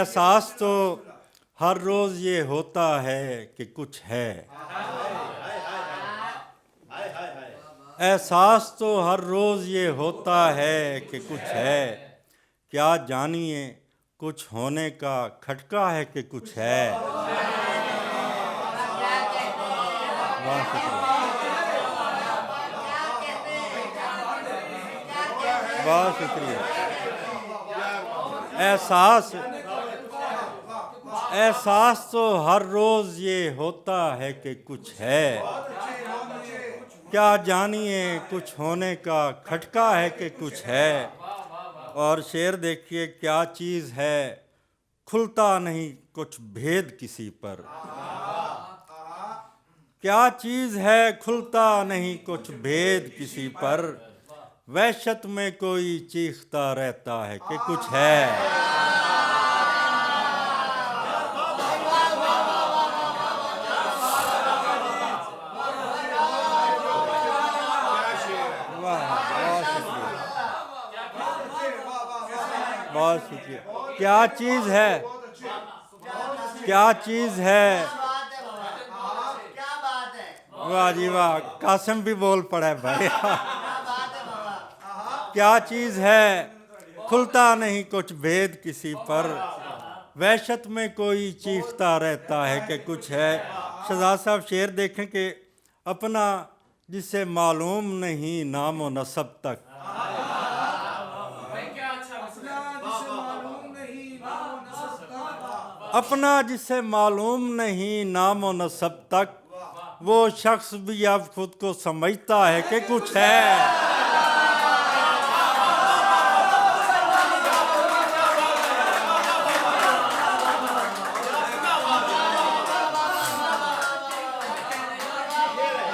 एहसास तो हर रोज़ ये होता है कि कुछ है। एहसास तो हर रोज़ ये होता है कि कुछ है। क्या जानिए कुछ होने का खटका है कि कुछ है। वाह शुक्रिया, बहुत शुक्रिया। एहसास तो हर रोज़ ये होता है कि कुछ है। क्या जानिए कुछ होने का खटका है कि कुछ है। और शेर देखिए, क्या चीज़ है खुलता नहीं कुछ भेद किसी पर। क्या चीज़ है खुलता नहीं कुछ भेद किसी पर। वहशत में कोई चीखता रहता है कि कुछ है। बहुत शुक्रिया। क्या चीज़ है, क्या चीज़ है। वाह जी वाह, कासिम भी बोल पड़े भाई। क्या चीज़ है खुलता नहीं कुछ भेद किसी पर। वहशत में कोई चीखता रहता है कि कुछ है। शहजाद साहब शेर देखें कि अपना जिसे मालूम नहीं नामो नसब तक। अपना जिसे मालूम नहीं नामो नसब तक, वो शख्स भी अब खुद को समझता है कि कुछ है।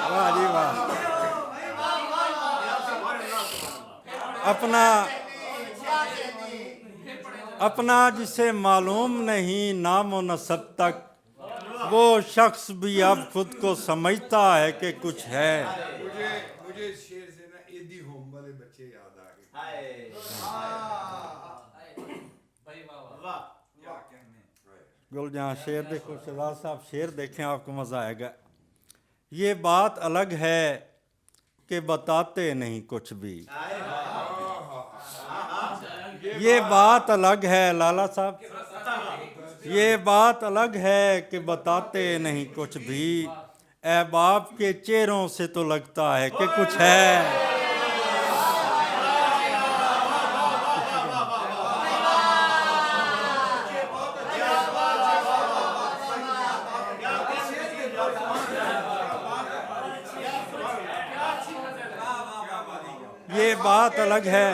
वाह जी वाह। अपना जिसे मालूम नहीं नामो नसब तक, वो शख्स भी अब खुद को समझता है कि कुछ है। मुझे शेर से ना एडी होम वाले बच्चे याद आ गए। गुलजहां शेर देखो, शहजाद साहब शेर देखें, आपको मज़ा आएगा। ये बात अलग है कि बताते नहीं कुछ भी। ये बात अलग है लाला साहब, ये बात अलग है कि बताते नहीं कुछ भी। अहबाब के चेहरों से तो लगता है कि कुछ है। ये बात अलग है।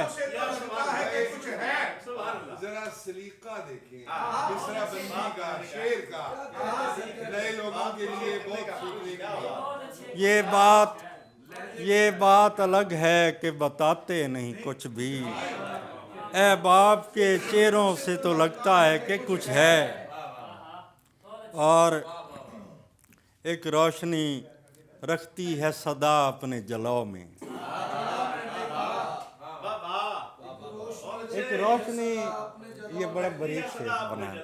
जरा सलीका देखें मिसरा बंदी का, शेर का, नए लोगों के लिए बहुत सीखने की। ये बात अलग है कि बताते नहीं कुछ भी। अहबाब के चेहरों से तो लगता है कि कुछ है। और एक रोशनी रखती है सदा अपने जलौ में। एक रोशनी, ये बड़ा बारीक से बना है।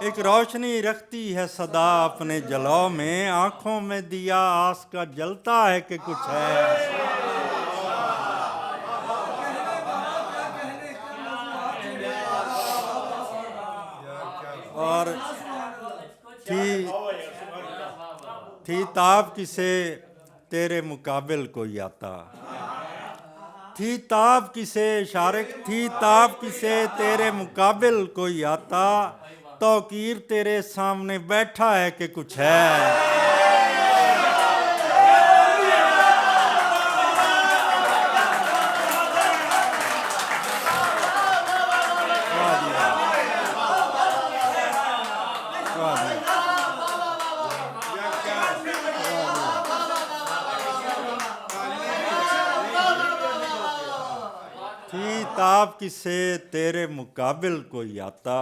एक रोशनी रखती है सदा अपने जलौ में। आंखों में दिया आस का जलता है कि कुछ है। और थी ताब किसे तेरे मुकाबिल कोई आता। थी ताब किसे शारिक, थी ताब किसे तेरे मुकाबिल कोई आता। तौकीर तेरे सामने बैठा है कि कुछ है। थी ताब किसे तेरे मुकाबिल कोई आता।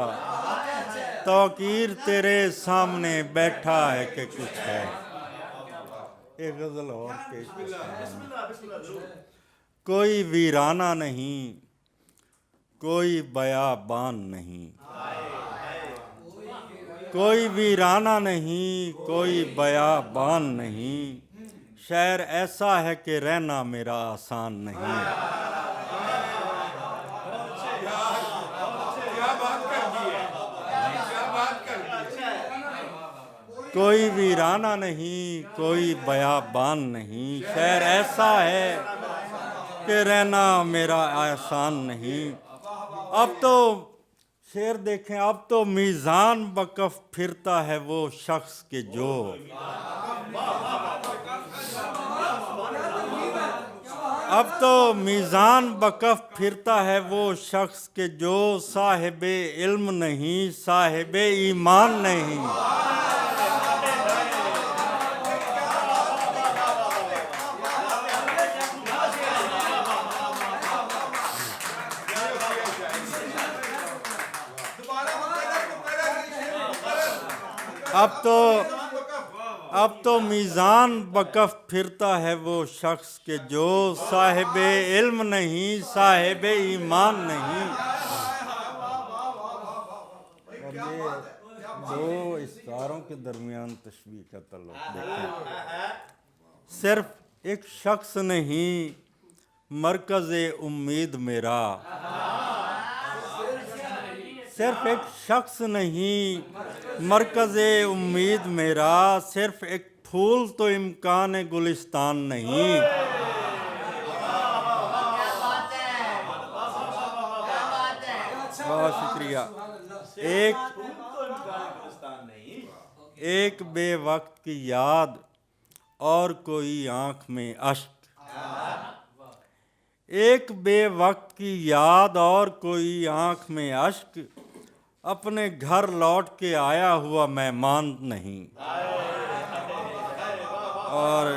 तौकीर तेरे सामने बैठा है कि कुछ है। एक गजल और कोई वीराना नहीं, कोई बयाबान नहीं, कोई वीराना नहीं, कोई बयाबान नहीं, शहर ऐसा है कि रहना मेरा आसान नहीं। क्या बात कर दी है, क्या बात कर दी है। कोई वीराना नहीं, कोई बयाबान नहीं, शहर ऐसा है कि रहना मेरा आसान नहीं। अब तो शेर देखें, अब तो मीज़ान बकफ फिरता है वो शख्स के जो, अब तो मीज़ान बकफ फिरता है वो शख्स के जो साहिबे इल्म नहीं, साहिबे ईमान नहीं। अब तो मीज़ान बकफ फिरता है वो शख्स के जो साहिबे इल्म नहीं, साहिबे ईमान नहीं। और ये दो इस्तारों के दरमियान तशबीह का तल्लुक़ देखें। सिर्फ एक शख्स नहीं, मरकज़े उम्मीद मेरा, सिर्फ एक शख्स नहीं, मरकज़े उम्मीद मेरा, सिर्फ एक फूल तो इम्कान गुलिस्तान नहीं। बहुत शुक्रिया। एक बेवक्त की याद और कोई आँख में अश्क, एक बेवक्त की याद और कोई आँख में अश्क, अपने घर लौट के आया हुआ मेहमान नहीं। और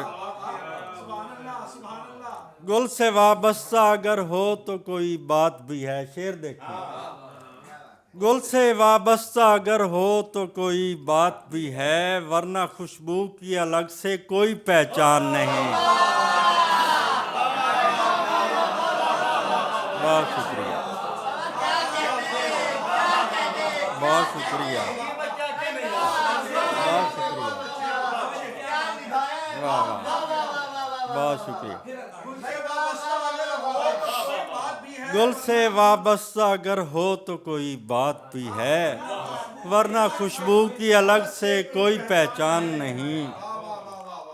गुल से वाबस्ता अगर हो तो कोई बात भी है। शेर देखिए, गुल से वाबस्ता अगर हो तो कोई बात भी है, वरना खुशबू की अलग से कोई पहचान नहीं। बहुत शुक्रिया, बहुत शुक्रिया, बहुत शुक्रिया, वाह वाह, बहुत शुक्रिया। गुल से वाबस्ता अगर हो तो कोई बात भी है, वरना खुशबू की अलग से कोई पहचान नहीं।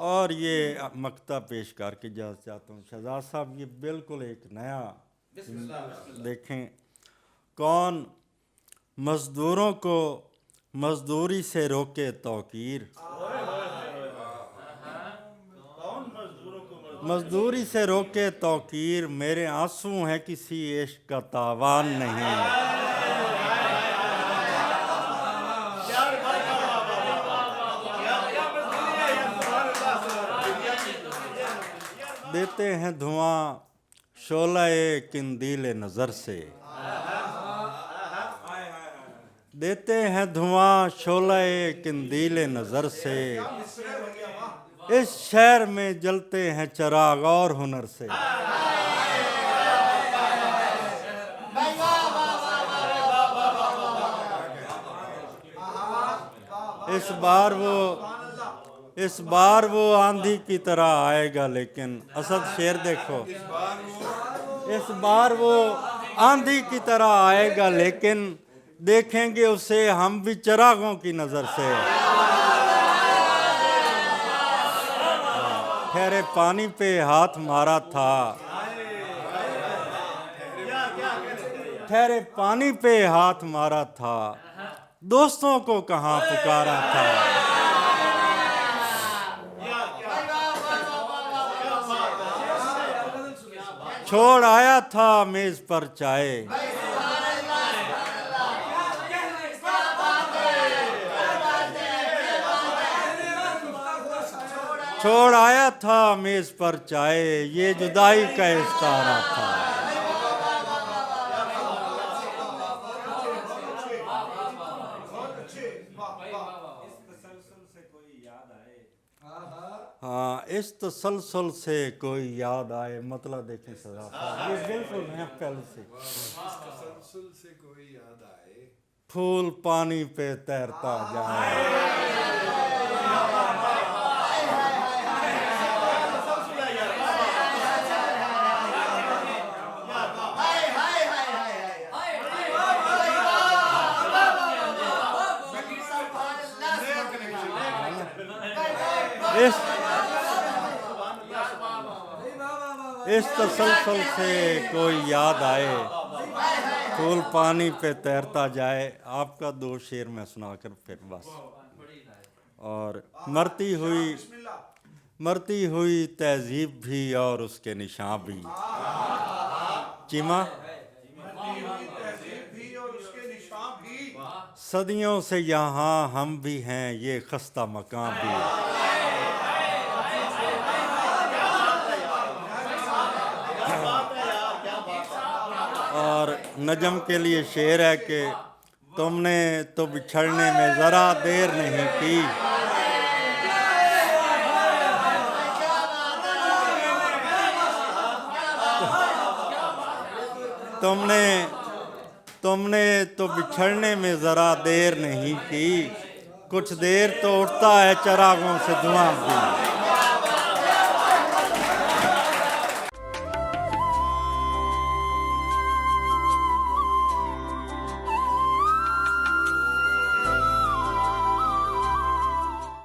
और ये मक्ता पेश करके जा चाहता हूँ शहजाद साहब, ये बिल्कुल एक नया देखें। कौन मज़दूरों को मज़दूरी से रोके तौकीर, मज़दूरी से रोके तौकीर, मेरे आंसू हैं किसी इश्क का तावान नहीं। देते हैं धुआं शोला-ए किंदील नज़र से, देते हैं धुआं शोला-ए किंदील नज़र से, इस शहर में जलते हैं चिराग और हुनर से। इस बार वो आंधी की तरह आएगा, लेकिन असद शेर देखो, इस बार वो आंधी की तरह आएगा, लेकिन देखेंगे उसे हम भी चिरागों की नज़र से। ठहरे पानी पे हाथ मारा था, ठहरे पानी पे हाथ मारा था, दोस्तों को कहाँ पुकारा था। छोड़ आया था मेज पर चाय, छोड़ आया था मेज पर चाय, ये जुदाई का इस्तारा था। हाँ, इस तसलसल से कोई याद आए, मतलब देखें सजा, ये बिल्कुल महफिल से तसलसल से कोई याद आए, फूल पानी पे तैरता जाए। इस तसलसल से कोई याद आए, फूल पानी पे तैरता जाए। आपका 2 शेर मैं सुनाकर फिर बस। और मरती हुई तहजीब भी और उसके निशान भी। चिमा सदियों से यहाँ हम भी हैं, ये खस्ता मकान भी। और नजम के लिए शेर है कि तुमने तो बिछड़ने में ज़रा देर नहीं की, तुमने तो बिछड़ने में ज़रा देर नहीं की, कुछ देर तो उठता है चरागों से धुआं भी।